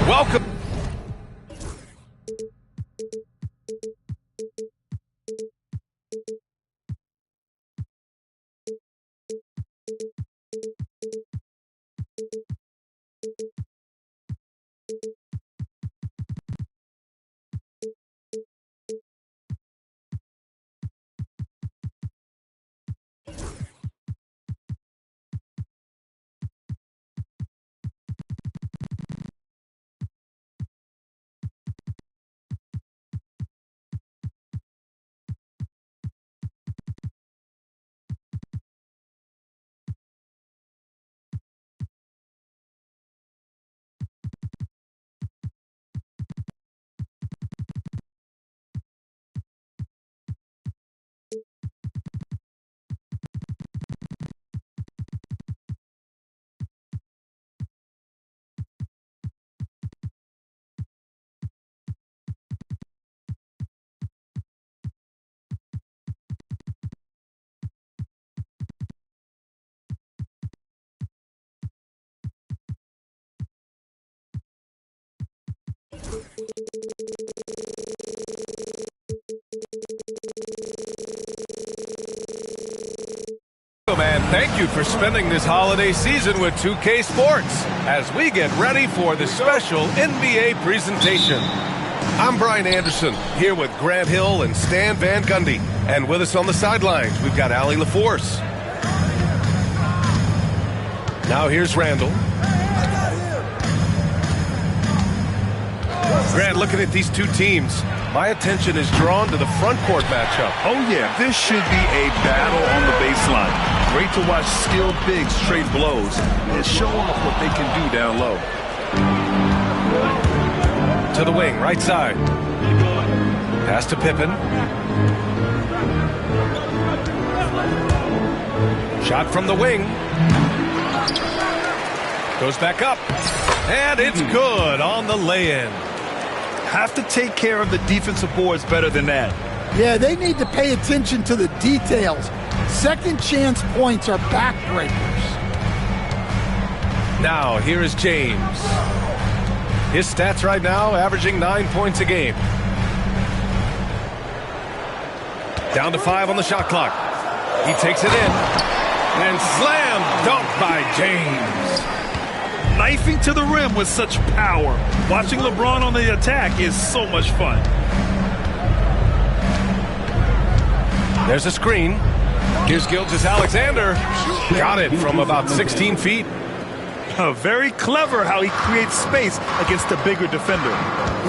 Welcome. And thank you for spending this holiday season with 2K Sports as we get ready for the special NBA presentation. I'm Brian Anderson, here with Grant Hill and Stan Van Gundy. And with us on the sidelines, we've got Allie LaForce. Now here's Randall. Grant, looking at these two teams, my attention is drawn to the front court matchup. Oh, yeah, this should be a battle on the baseline. Great to watch skilled bigs trade blows and show off what they can do down low. To the wing, right side. Pass to Pippen. Shot from the wing. Goes back up. And it's good on the lay-in. Have to take care of the defensive boards better than that. Yeah, they need to pay attention to the details. Second chance points are backbreakers. Now, here is James. His stats right now, averaging 9 points a game. Down to 5 on the shot clock. He takes it in. And slam dunk by James. Knifing to the rim with such power. Watching LeBron on the attack is so much fun. There's a screen. Here's Gilgeous-Alexander. Got it from about 16 feet. Very clever how he creates space against a bigger defender.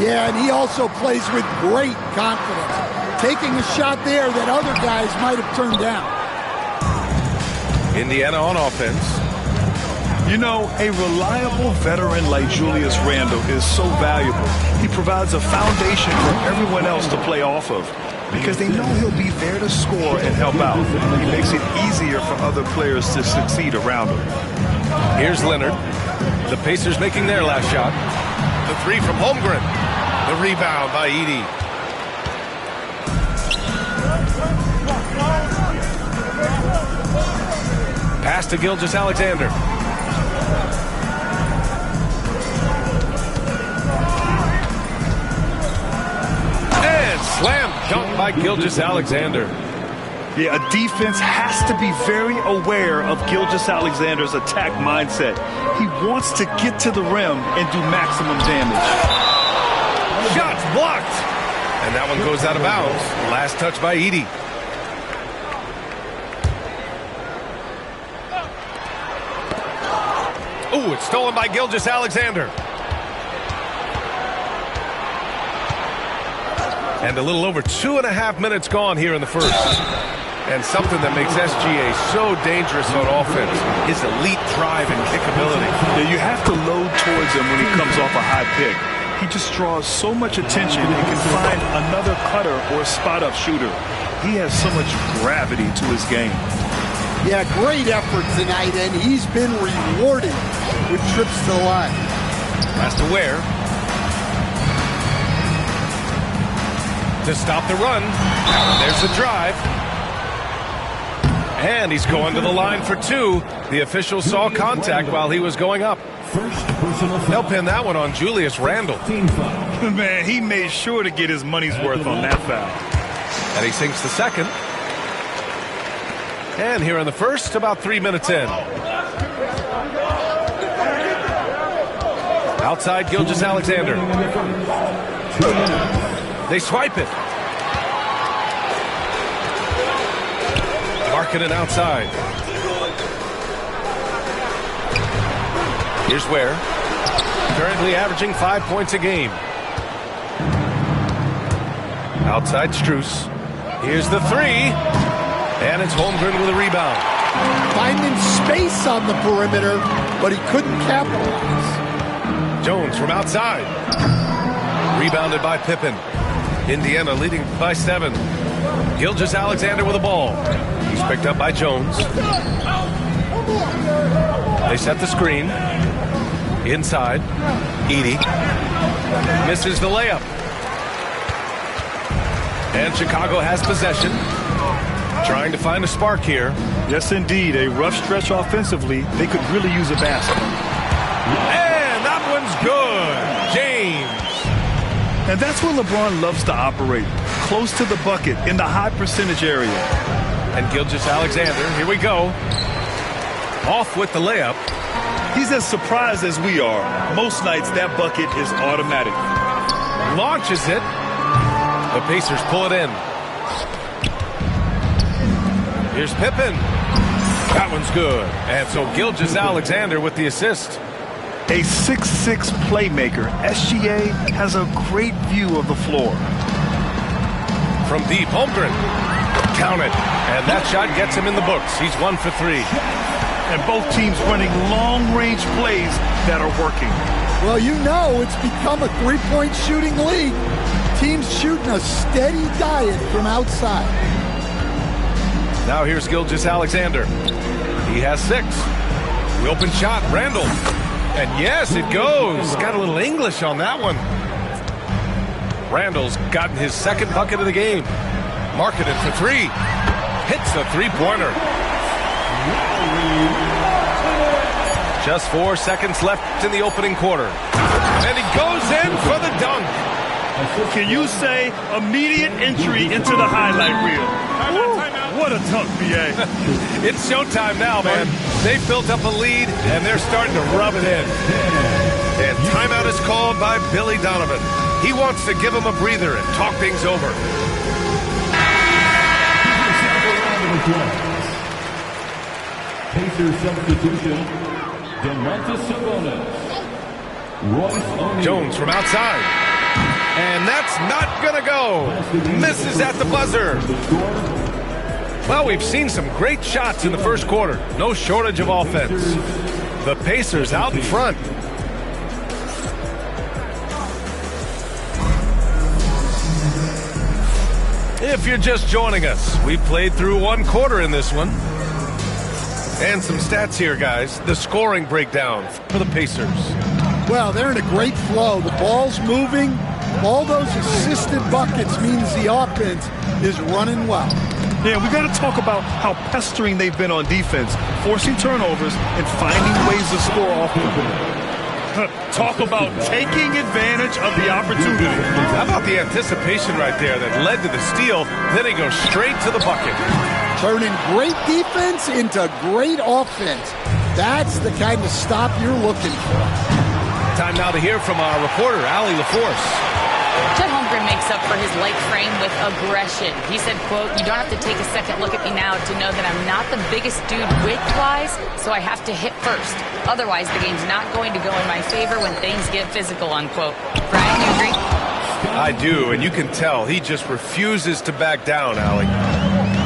Yeah, and he also plays with great confidence. Taking a shot there that other guys might have turned down. Indiana on offense. You know, a reliable veteran like Julius Randle is so valuable. He provides a foundation for everyone else to play off of because they know he'll be there to score and help out. He makes it easier for other players to succeed around him. Here's Leonard. The Pacers making their last shot. The three from Holmgren. The rebound by Edey. Pass to Gilgeous-Alexander. Slam dunk by Gilgeous-Alexander. Yeah, a defense has to be very aware of Gilgeous-Alexander's attack mindset. He wants to get to the rim and do maximum damage. Shots blocked. And that one goes out of bounds. Last touch by Edey. Ooh, it's stolen by Gilgeous-Alexander. And a little over 2.5 minutes gone here in the first. And something that makes SGA so dangerous on offense, his elite drive and kickability. Yeah, you have to load towards him when he comes off a high pick. He just draws so much attention and can find another cutter or spot-up shooter. He has so much gravity to his game. Yeah, great effort tonight, and he's been rewarded with trips to the line. Pass to Ware. To stop the run. There's the drive. And he's going to the line for two. The official saw contact while he was going up. They'll pin that one on Julius Randle. Man, he made sure to get his money's worth on that foul. And he sinks the second. And here in the first, about 3 minutes in. Outside, Gilgeous-Alexander. They swipe it. Markkanen outside. Here's Ware. Currently averaging 5 points a game. Outside Strus. Here's the three. And it's Holmgren with a rebound. Finding space on the perimeter, but he couldn't capitalize. Jones from outside. Rebounded by Pippen. Indiana leading by 7. Gilgeous-Alexander with the ball. He's picked up by Jones. They set the screen. Inside. Edey. Misses the layup. And Chicago has possession. Trying to find a spark here. Yes, indeed. A rough stretch offensively. They could really use a basket. And that one's good. James. And that's where LeBron loves to operate. Close to the bucket in the high percentage area. And Gilgeous-Alexander, here we go. Off with the layup. He's as surprised as we are. Most nights that bucket is automatic. Launches it. The Pacers pull it in. Here's Pippen. That one's good. And so Gilgeous-Alexander with the assist. A 6'6" playmaker, SGA has a great view of the floor. From deep, Holmgren. Count it. And that shot gets him in the books. He's 1 for 3. And both teams running long-range plays that are working. Well, you know it's become a three-point shooting league. Teams shooting a steady diet from outside. Now here's Gilgeous-Alexander. He has 6. The open shot, Randle. And yes, it goes. Got a little English on that one. Randle's gotten his second bucket of the game. Markkanen for 3. Hits the three-pointer. Just 4 seconds left in the opening quarter. And he goes in for the dunk. Can you say immediate entry into the highlight reel? What a dunk, B.A. It's showtime now, man. They've built up a lead, and they're starting to rub it in. And timeout is called by Billy Donovan. He wants to give him a breather and talk things over. Pacers substitution, Domantas Sabonis. Royce O'Neal. Jones from outside. And that's not going to go. Misses at the buzzer. Well, we've seen some great shots in the first quarter. No shortage of offense. The Pacers out in front. If you're just joining us, we've played through 1 quarter in this one. And some stats here, guys. The scoring breakdown for the Pacers. Well, they're in a great flow. The ball's moving. All those assisted buckets means the offense is running well. Yeah, we got to talk about how pestering they've been on defense, forcing turnovers and finding ways to score off the ball. Talk about taking advantage of the opportunity. How about the anticipation right there that led to the steal? Then he goes straight to the bucket. Turning great defense into great offense. That's the kind of stop you're looking for. Time now to hear from our reporter, Allie LaForce. Chet Holmgren makes up for his light frame with aggression. He said, quote, "You don't have to take a second look at me now to know that I'm not the biggest dude width-wise, so I have to hit first. Otherwise, the game's not going to go in my favor when things get physical," unquote. Brian, you agree? I do, and you can tell he just refuses to back down, Allie.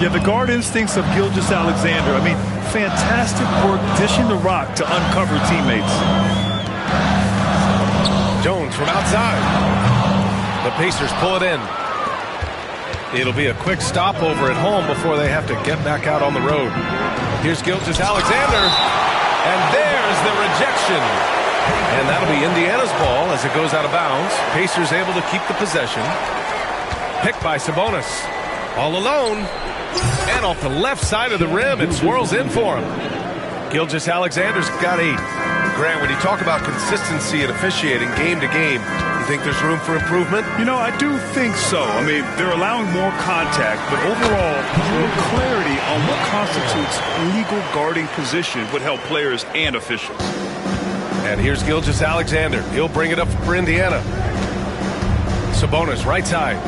Yeah, the guard instincts of Gilgeous-Alexander. I mean, fantastic work dishing the rock to uncover teammates. Jones from outside. The Pacers pull it in. It'll be a quick stopover at home before they have to get back out on the road. Here's Gilgeous-Alexander. And there's the rejection. And that'll be Indiana's ball as it goes out of bounds. Pacers able to keep the possession. Picked by Sabonis. All alone. And off the left side of the rim, it swirls in for him. Gilgeous-Alexander's got 8. Grant, when you talk about consistency and officiating game to game, you think there's room for improvement? You know, I do think so. I mean, they're allowing more contact, but overall, more clarity on what constitutes legal guarding position would help players and officials. And here's Gilgeous-Alexander. He'll bring it up for Indiana. Sabonis, right side.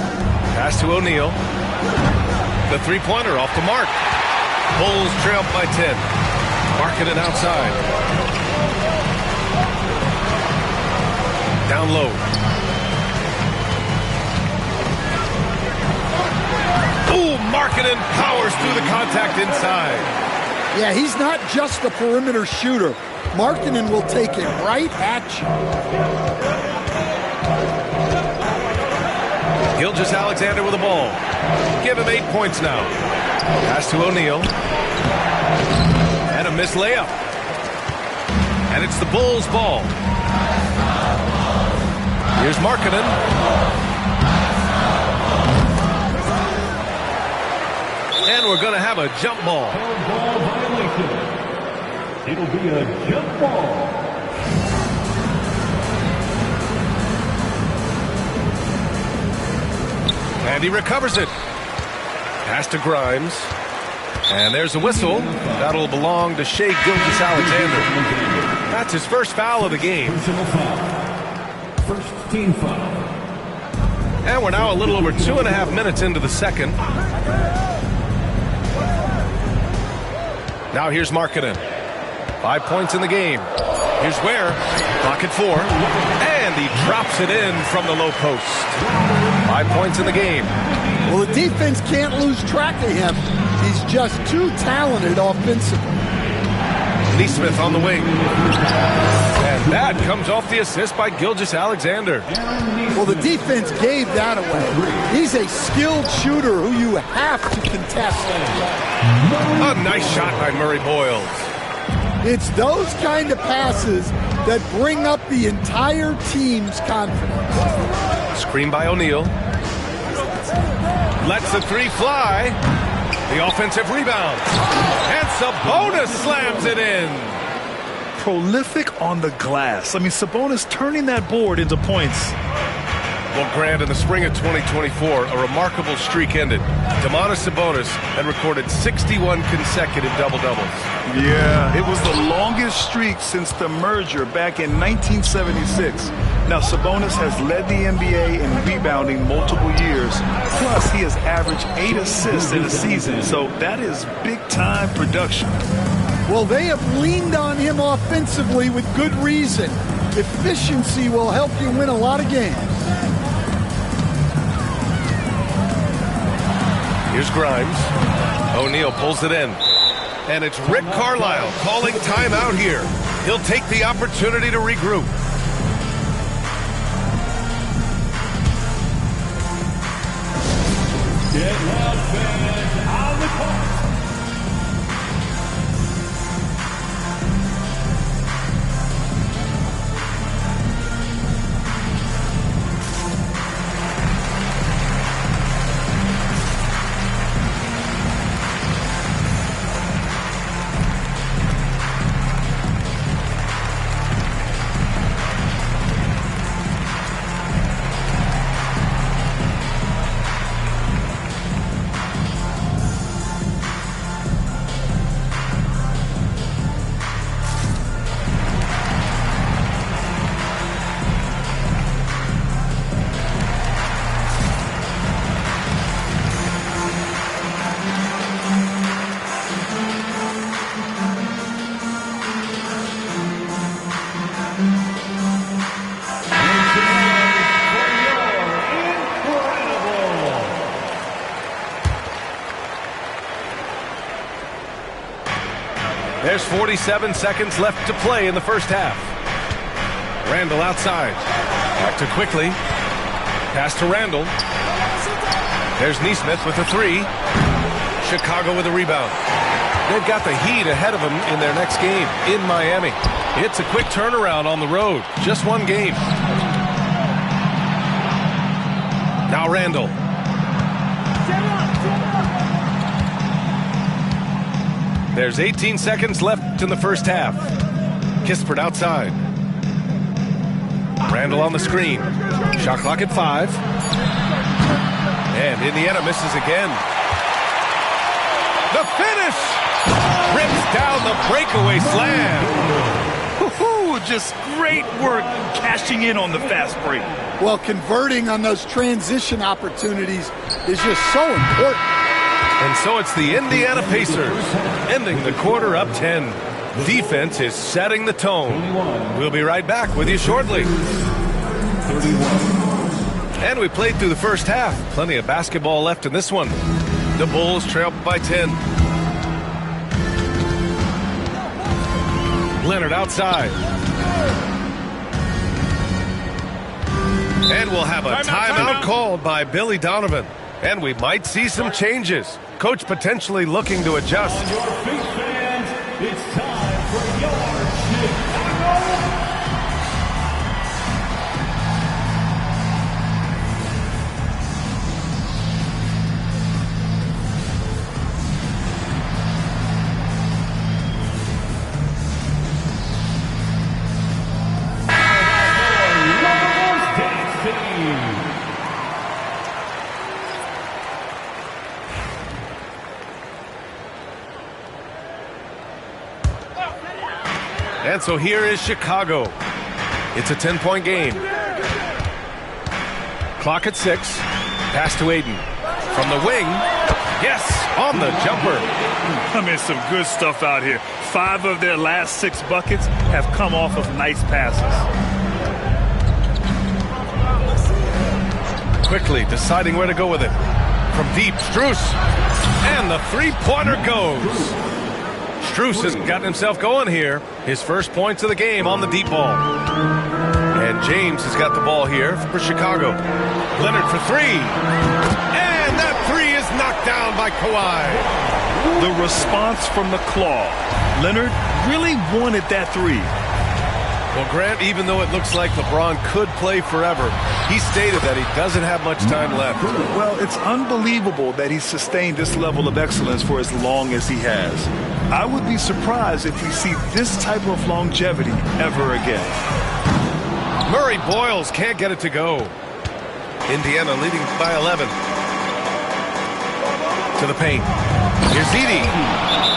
Pass to O'Neal. The three-pointer off the mark. Bulls trail by 10. Markkanen outside. Down low. Ooh, Markkanen powers through the contact inside. Yeah, he's not just a perimeter shooter. Markkanen will take it right at you. Gilgeous-Alexander with the ball. Give him 8 points now. Pass to O'Neal. And a missed layup. And it's the Bulls' ball. Here's Markkanen. And we're going to have a jump ball. Ball violation. It'll be a jump ball. And he recovers it. Pass to Grimes. And there's a whistle. That'll belong to Shai Gilgeous-Alexander. That's his first foul of the game. Personal foul. First team foul. And we're now a little over 2.5 minutes into the second. Now here's Markkanen. 5 points in the game. Here's Ware. Clock at 4. And he drops it in from the low post. 5 points in the game. Well, the defense can't lose track of him. He's just too talented offensively. Neesmith on the wing. And that comes off the assist by Gilgeous-Alexander. Well, the defense gave that away. He's a skilled shooter who you have to contest. A nice shot by Murray Boyles. It's those kind of passes that bring up the entire team's confidence. Screen by O'Neal. Lets the three fly. The offensive rebound. And Sabonis slams it in. Prolific on the glass. I mean, Sabonis turning that board into points. Well, Grant, in the spring of 2024, a remarkable streak ended. Domantas Sabonis had recorded 61 consecutive double-doubles. Yeah, it was the longest streak since the merger back in 1976. Now, Sabonis has led the NBA in rebounding multiple years. Plus, he has averaged 8 assists in a season, so that is big-time production. Well, they have leaned on him offensively with good reason. Efficiency will help you win a lot of games. Here's Grimes. O'Neal pulls it in. And it's Rick Carlisle calling timeout here. He'll take the opportunity to regroup. Get loud, fans, on the court. There's 47 seconds left to play in the first half. Randall outside. Back to Quickly. Pass to Randall. There's Neesmith with the three. Chicago with a rebound. They've got the Heat ahead of them in their next game in Miami. It's a quick turnaround on the road. Just one game. Now Randall. There's 18 seconds left in the first half. Kispert outside. Randall on the screen. Shot clock at 5. And Indiana misses again. The finish! Rips down the breakaway slam. Just great work cashing in on the fast break. Well, converting on those transition opportunities is just so important. And so it's the Indiana Pacers ending the quarter up 10. Defense is setting the tone. We'll be right back with you shortly. And we played through the first half. Plenty of basketball left in this one. The Bulls trail by 10. Leonard outside. And we'll have a timeout called by Billy Donovan. And we might see some changes. Coach potentially looking to adjust. On your feet, fans, it's time for your Chicago. And so here is Chicago. It's a 10-point game. Clock at 6. Pass to Aiden. From the wing. Yes, on the jumper. I mean, some good stuff out here. 5 of their last 6 buckets have come off of nice passes. Quickly deciding where to go with it. From deep, Strus. And the three-pointer goes. Strus has gotten himself going here. His first points of the game on the deep ball. And James has got the ball here for Chicago. Leonard for 3. And that 3 is knocked down by Kawhi. The response from the claw. Leonard really wanted that 3. Well, Grant, even though it looks like LeBron could play forever, he stated that he doesn't have much time left. Well, it's unbelievable that he sustained this level of excellence for as long as he has. I would be surprised if we see this type of longevity ever again. Murray Boyles can't get it to go. Indiana leading by 11. To the paint. Here's Edey.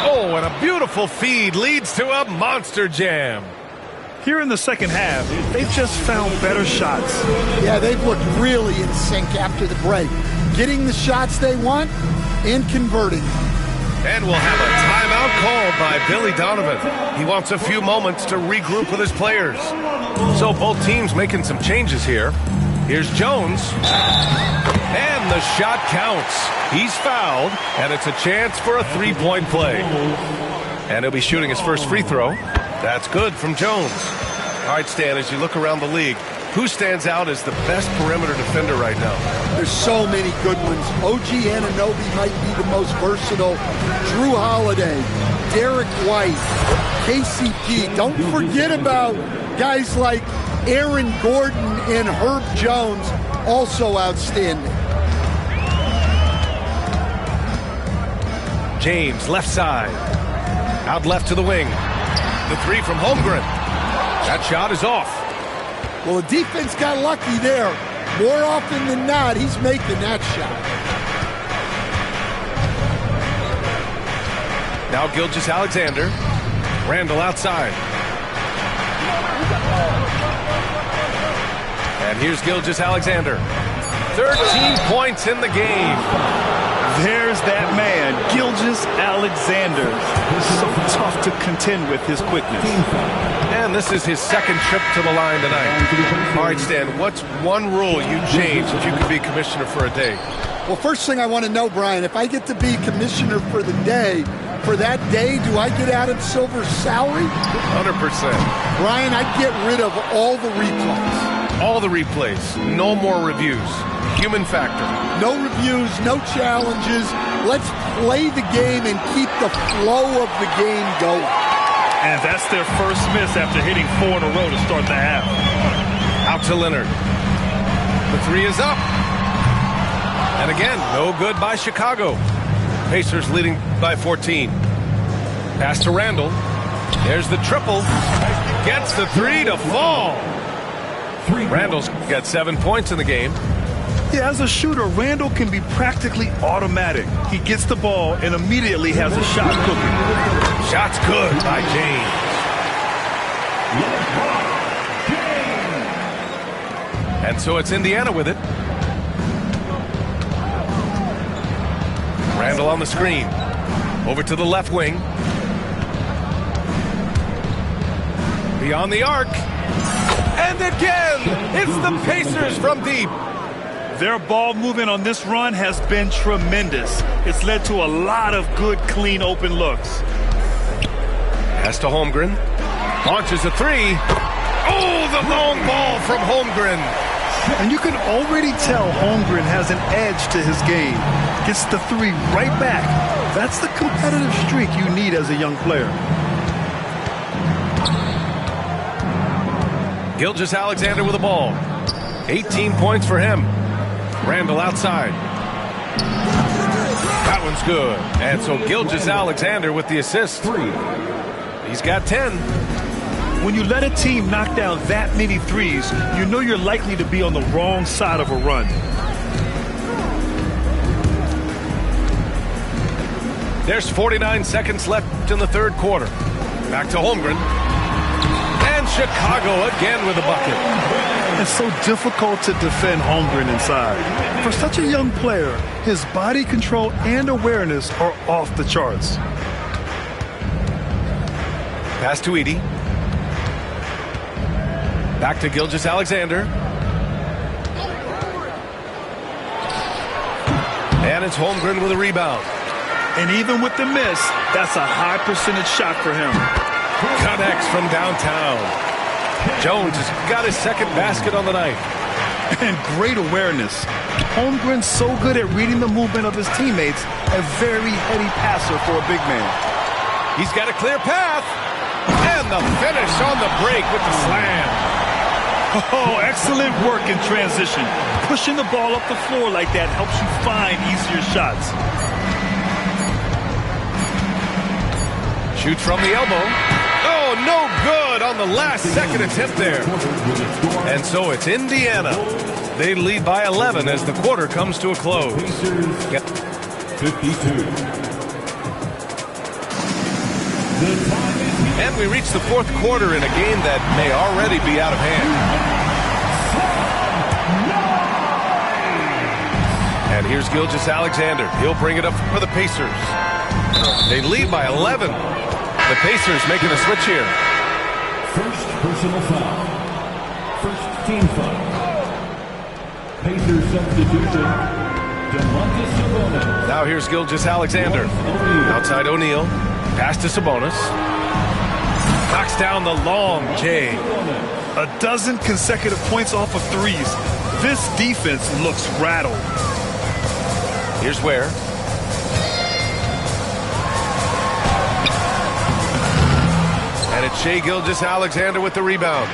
Oh, and a beautiful feed leads to a monster jam. Here in the second half, they've just found better shots. Yeah, they've looked really in sync after the break. Getting the shots they want and converting. And we'll have a timeout called by Billy Donovan. He wants a few moments to regroup with his players. So both teams making some changes here. Here's Jones. And the shot counts. He's fouled, and it's a chance for a three-point play. And he'll be shooting his first free throw. That's good from Jones. All right, Stan, as you look around the league, who stands out as the best perimeter defender right now? There's so many good ones. OG Anunoby might be the most versatile. Drew Holiday, Derek White, KCP. Don't forget about guys like Aaron Gordon and Herb Jones, also outstanding. James, left side. Out left to the wing. The 3 from Holmgren. That shot is off. Well, the defense got lucky there. More often than not, he's making that shot. Now Gilgeous-Alexander. Randall outside. And here's Gilgeous-Alexander. 13 points in the game. There's that man, Gilgeous-Alexander. So tough to contend with his quickness. And this is his second trip to the line tonight. All right, Stan, what's one rule you'd change if you could be commissioner for a day? Well, first thing I want to know, Brian, if I get to be commissioner for the day, for that day, do I get Adam Silver's salary? 100%. Brian, I'd get rid of all the replays. All the replays. No more reviews. Human factor. No reviews, no challenges. Let's play the game and keep the flow of the game going. And that's their first miss after hitting 4 in a row to start the half. Out to Leonard. The 3 is up. And again, no good by Chicago. Pacers leading by 14. Pass to Randall. There's the triple. Gets the three to fall. Randall's got 7 points in the game. Yeah, as a shooter, Randall can be practically automatic. He gets the ball and immediately has a shot cooking. Shot's good by James. And so it's Indiana with it. Randall on the screen. Over to the left wing. Beyond the arc. And again, it's the Pacers from deep. Their ball movement on this run has been tremendous. It's led to a lot of good, clean, open looks. Pass to Holmgren. Launches a three. Oh, the long ball from Holmgren. And you can already tell Holmgren has an edge to his game. Gets the three right back. That's the competitive streak you need as a young player. Gilgeous-Alexander with the ball. 18 points for him. Randall outside. That one's good. And so Gilgeous-Alexander with the assist. He's got 10. When you let a team knock down that many threes, you know you're likely to be on the wrong side of a run. There's 49 seconds left in the third quarter. Back to Holmgren. And Chicago again with a bucket. It's so difficult to defend Holmgren inside. For such a young player, his body control and awareness are off the charts. Pass to Edey. Back to Gilgeous-Alexander. And it's Holmgren with a rebound. And even with the miss, that's a high percentage shot for him. Connects from downtown. Jones has got his second basket on the night. And great awareness. Holmgren's so good at reading the movement of his teammates, a very heady passer for a big man. He's got a clear path. And the finish on the break with the slam. Oh, excellent work in transition. Pushing the ball up the floor like that helps you find easier shots. Shoots from the elbow. Oh, no good on the last second attempt there. And so it's Indiana. They lead by 11 as the quarter comes to a close. 52. And we reach the fourth quarter in a game that may already be out of hand. And here's Gilgeous-Alexander. He'll bring it up for the Pacers. They lead by 11. The Pacers making a switch here. First personal foul. First team foul. Pacers substitution. Domantas Sabonis. Now here's Gilgeous-Alexander. Outside O'Neal. Pass to Sabonis. Knocks down the long J. A dozen consecutive points off of threes. This defense looks rattled. Here's Ware. And it's Shai Gilgeous-Alexander with the rebound.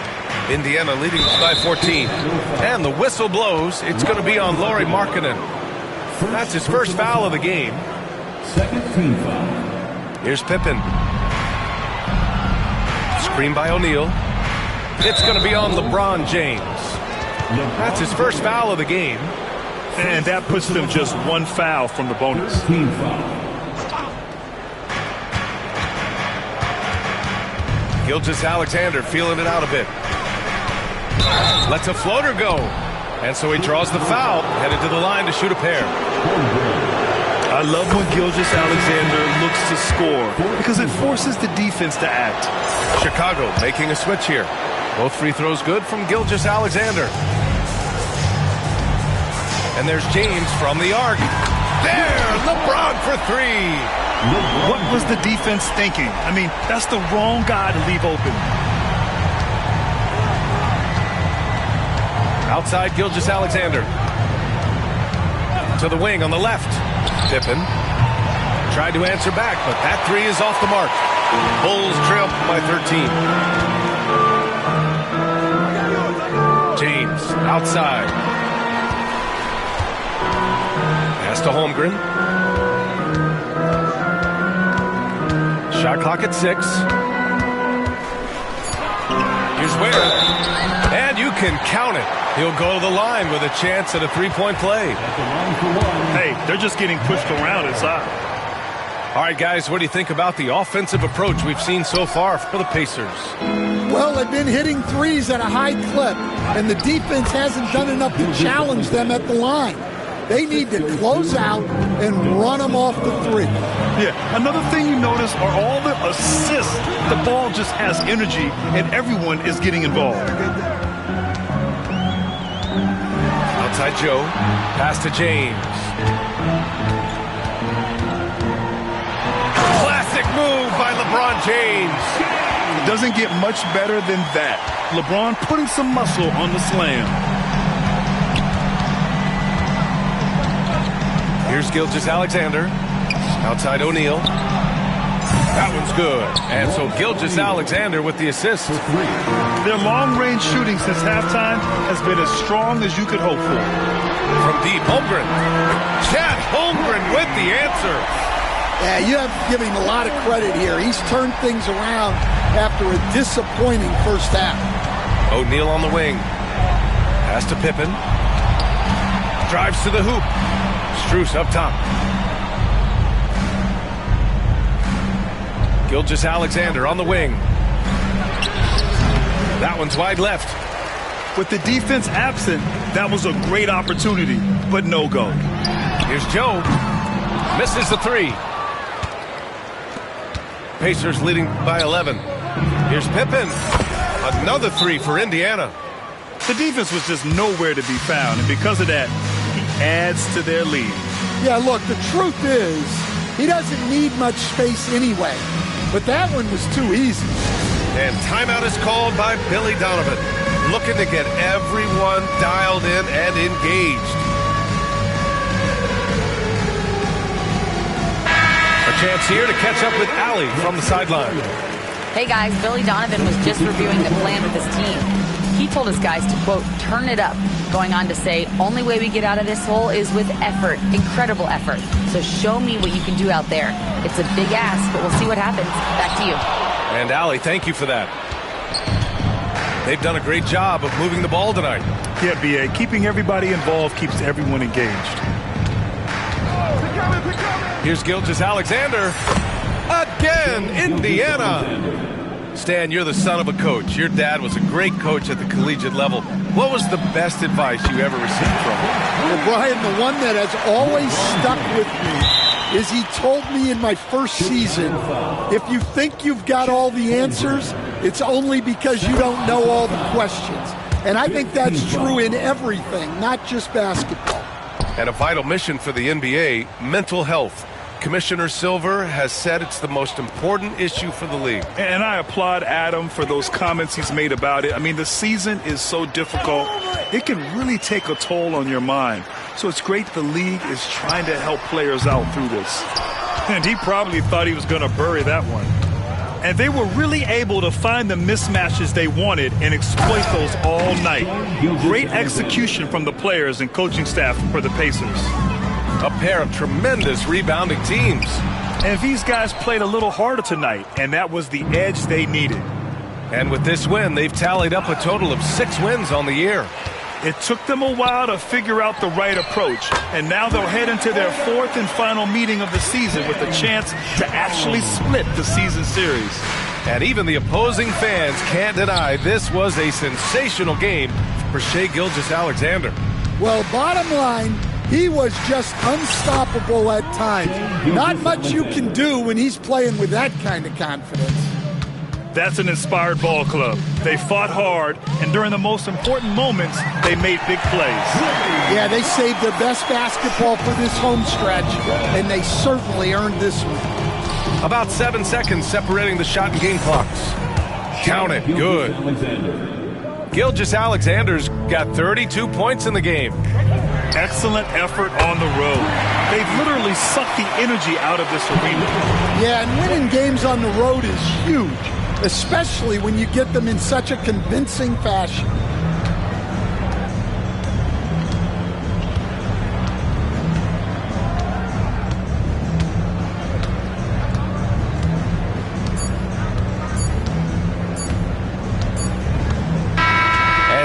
Indiana leading by 14. And the whistle blows. It's going to be on Lauri Markkanen. That's his first foul of the game. Second team foul. Here's Pippen. Screen by O'Neal. It's going to be on LeBron James. That's his first foul of the game. And that puts them just one foul from the bonus. Team foul. Gilgeous-Alexander feeling it out a bit. Lets a floater go. And so he draws the foul, headed to the line to shoot a pair. I love when Gilgeous-Alexander looks to score because it forces the defense to act. Chicago making a switch here. Both free throws good from Gilgeous-Alexander. And there's James from the arc. There, LeBron for three. What was the defense thinking? I mean, that's the wrong guy to leave open. Outside Gilgeous-Alexander. To the wing on the left. Pippen tried to answer back, but that three is off the mark. Bulls trail by 13. James outside. Pass to Holmgren. Shot clock at 6. Here's Ware. And you can count it. He'll go to the line with a chance at a three-point play. Hey, they're just getting pushed around inside. All right, guys, what do you think about the offensive approach we've seen so far for the Pacers? Well, they've been hitting threes at a high clip, and the defense hasn't done enough to challenge them at the line. They need to close out and run them off the three. Yeah, another thing you notice are all the assists. The ball just has energy, and everyone is getting involved. Outside Joe, pass to James. Classic move by LeBron James. Doesn't get much better than that. LeBron putting some muscle on the slam. Here's Gilgeous-Alexander. Outside O'Neal. That one's good. And so Gilgeous-Alexander with the assist. Their long-range shooting since halftime has been as strong as you could hope for. From deep, Holmgren. Chet Holmgren with the answer. Yeah, you have to give him a lot of credit here. He's turned things around after a disappointing first half. O'Neal on the wing. Pass to Pippen. Drives to the hoop. Strus up top. Gilgeous-Alexander on the wing. That one's wide left. With the defense absent, that was a great opportunity, but no go. Here's Joe. Misses the three. Pacers leading by 11. Here's Pippen. Another three for Indiana. The defense was just nowhere to be found, and because of that, he adds to their lead. Yeah, look, the truth is, he doesn't need much space anyway. But that one was too easy. And timeout is called by Billy Donovan, looking to get everyone dialed in and engaged. A chance here to catch up with Allie from the sideline. Hey guys, Billy Donovan was just reviewing the plan with his team. He told his guys to, quote, turn it up, going on to say, only way we get out of this hole is with effort, incredible effort. So show me what you can do out there. It's a big ask, but we'll see what happens. Back to you. And Allie, thank you for that. They've done a great job of moving the ball tonight. Yeah, B.A., keeping everybody involved keeps everyone engaged. Here's Gilgeous-Alexander. Again, Indiana. Stan, you're the son of a coach. Your dad was a great coach at the collegiate level. What was the best advice you ever received from him? Well, Brian, the one that has always stuck with me is he told me in my first season, if you think you've got all the answers, it's only because you don't know all the questions. And I think that's true in everything, not just basketball. And a vital mission for the NBA, mental health. Commissioner Silver has said it's the most important issue for the league. And I applaud Adam for those comments he's made about it. I mean, the season is so difficult. It can really take a toll on your mind. So it's great the league is trying to help players out through this. And he probably thought he was going to bury that one. And they were really able to find the mismatches they wanted and exploit those all night. Great execution from the players and coaching staff for the Pacers. A pair of tremendous rebounding teams. And these guys played a little harder tonight, and that was the edge they needed. And with this win, they've tallied up a total of 6 wins on the year. It took them a while to figure out the right approach, and now they'll head into their 4th and final meeting of the season with a chance to actually split the season series. And even the opposing fans can't deny this was a sensational game for Shai Gilgeous-Alexander. Well, bottom line, he was just unstoppable at times. Not much you can do when he's playing with that kind of confidence. That's an inspired ball club. They fought hard, and during the most important moments, they made big plays. Yeah, they saved their best basketball for this home stretch, and they certainly earned this one. About 7 seconds separating the shot and game clocks. Count it. Good. Gilgeous-Alexander's got 32 points in the game. Excellent effort on the road. They've literally sucked the energy out of this arena. Yeah, and winning games on the road is huge, especially when you get them in such a convincing fashion.